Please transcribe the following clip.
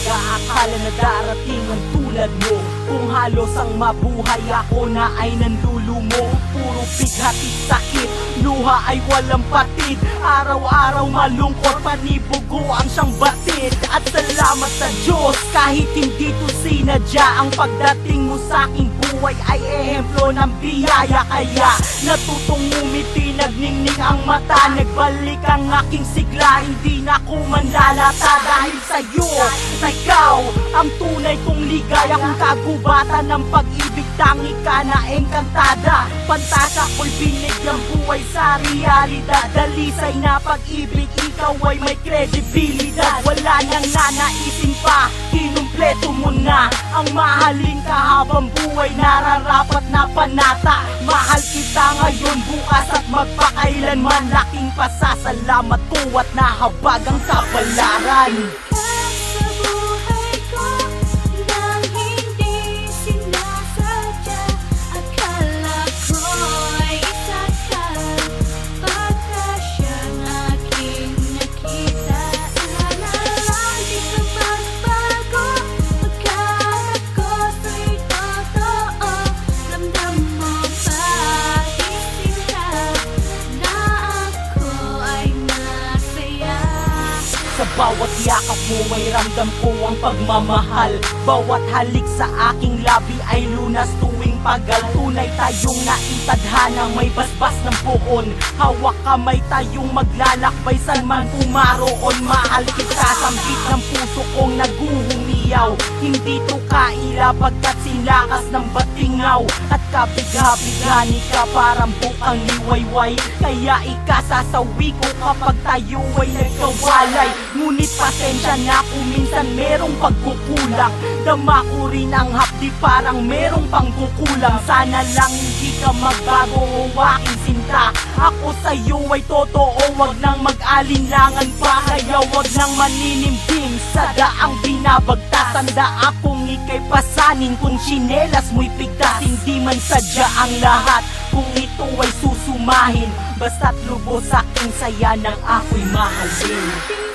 nag-aakala na darating ang tulad mo. Kung halos ang mabuhay ako na ay nanlulumo. Puro bighati sakit, luha ay walang patid. Araw-araw malungkot, panibugo ang siyang batid. At salamat sa Diyos, kahit hindi to sinadya, ang pagdating mo sa aking buhay ay ehemplo ng biyaya. Kaya natutong umiti, nagningning ang mata, nagbalik ang aking sigla, hindi na ko manlalata. Dahil sa'yo, na ikaw ang tunay kong ligaya. Kung kagubatan ng pag-ibig, tangi ka na engkantada. Pantasa ko'y binigyang buhay sa realidad. Dalisay na pag-ibig, ikaw ay may kredibilidad. Wala nang nanaisin pa, kinumpleto mo na ang mahalin ka habang buhay, nararapat na panata. Mahal kita ngayon, bukas at magpakailanman. Laking pasasalamat ko at nahabag ang kapalaran. Sa buhay ko nang hindi sinasadya, akala ko'y isa ka, baka siyang aking nakita. Lang di ka magbago, pagkaharap ko sa'y totoo. Ramdam mo ba, isip ka, na ako ay masaya. Sa bawat yakap mo may ramdam ko ang pagmamahal. Bawat halik sa aking labi ay lunas tuwing pagal. Tunay tayong naitadhana, may basbas ng puon. Hawak kamay tayong maglalakbay saan man pumaroon. Mahal kita, sambit ng puso kong naguhumiyaw. Hindi to kaila pagkat sinakas ng batingaw. At kabigha-bighani ka parang bukang liwayway. Kaya ikasasawi ko kapag tayo ay nagkawalay. Ngunit pasensya na kung minsan merong pagkukulang. Dama ko rin ang hapdi parang merong pangkukulang. Sana lang hindi ka magbago o aking sinta. Ako sa'yo ay totoo, wag nang mag-alinlangan pa. Kaya wag nang maninimdim sa daang binabagtas. Tanda akong ika'y pasanin kung tsinelas mo'y pigtas. Hindi man sadya ang lahat kung ito ay susumahin. Basta't lubos aking saya nang ako'y mahalin.